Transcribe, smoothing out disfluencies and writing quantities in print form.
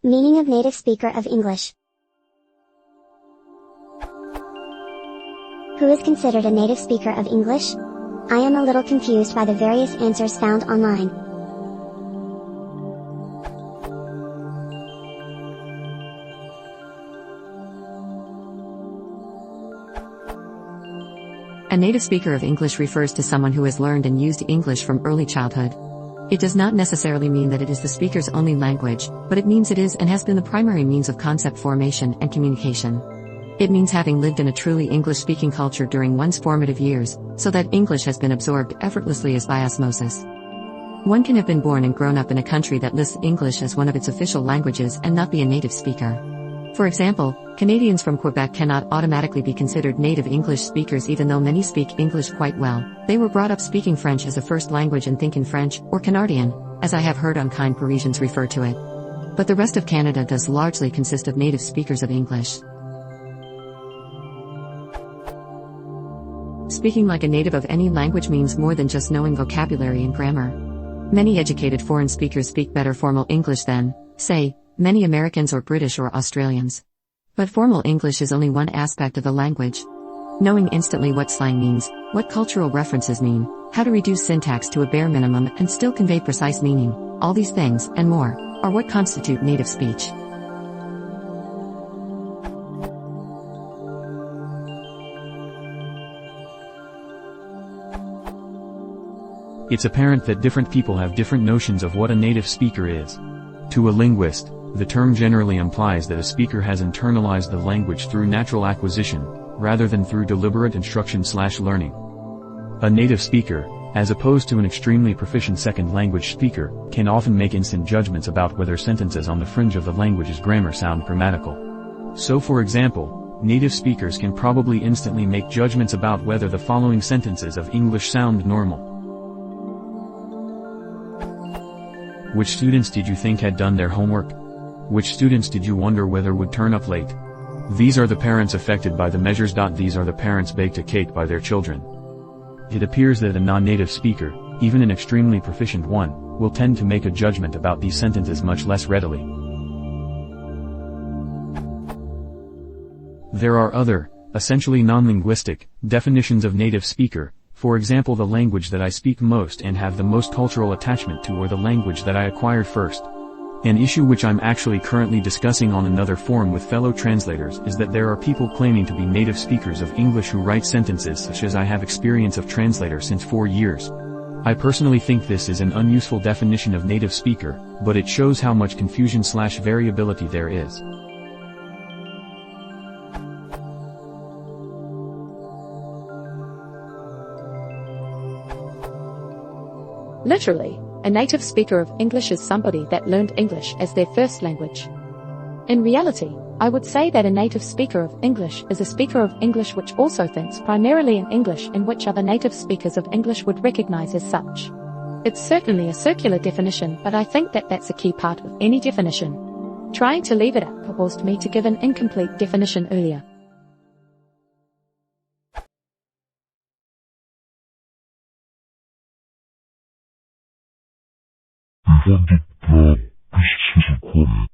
Meaning of native speaker of English. Who is considered a native speaker of English? I am a little confused by the various answers found online. A native speaker of English refers to someone who has learned and used English from early childhood. It does not necessarily mean that it is the speaker's only language, but it means it is and has been the primary means of concept formation and communication. It means having lived in a truly English-speaking culture during one's formative years, so that English has been absorbed effortlessly as by osmosis. One can have been born and grown up in a country that lists English as one of its official languages and not be a native speaker. For example, Canadians from Quebec cannot automatically be considered native English speakers even though many speak English quite well. They were brought up speaking French as a first language and think in French, or Canardian, as I have heard unkind Parisians refer to it. But the rest of Canada does largely consist of native speakers of English. Speaking like a native of any language means more than just knowing vocabulary and grammar. Many educated foreign speakers speak better formal English than, say, many Americans or British or Australians. But formal English is only one aspect of the language. Knowing instantly what slang means, what cultural references mean, how to reduce syntax to a bare minimum and still convey precise meaning, all these things, and more, are what constitute native speech. It's apparent that different people have different notions of what a native speaker is. To a linguist, the term generally implies that a speaker has internalized the language through natural acquisition, rather than through deliberate instruction/learning. A native speaker, as opposed to an extremely proficient second language speaker, can often make instant judgments about whether sentences on the fringe of the language's grammar sound grammatical. So for example, native speakers can probably instantly make judgments about whether the following sentences of English sound normal. Which students did you think had done their homework? Which students did you wonder whether would turn up late? These are the parents affected by the measures. These are the parents baked a cake by their children. It appears that a non-native speaker, even an extremely proficient one, will tend to make a judgment about these sentences much less readily. There are other, essentially non-linguistic, definitions of native speaker. For example, the language that I speak most and have the most cultural attachment to, or the language that I acquired first. An issue which I'm actually currently discussing on another forum with fellow translators is that there are people claiming to be native speakers of English who write sentences such as "I have experience of translator since 4 years." I personally think this is an unuseful definition of native speaker, but it shows how much confusion/variability there is. Literally, a native speaker of English is somebody that learned English as their first language. In reality, I would say that a native speaker of English is a speaker of English which also thinks primarily in English, and which other native speakers of English would recognize as such. It's certainly a circular definition, but I think that that's a key part of any definition. Trying to leave it out caused me to give an incomplete definition earlier. 이번 득표 비슷해질 거예요.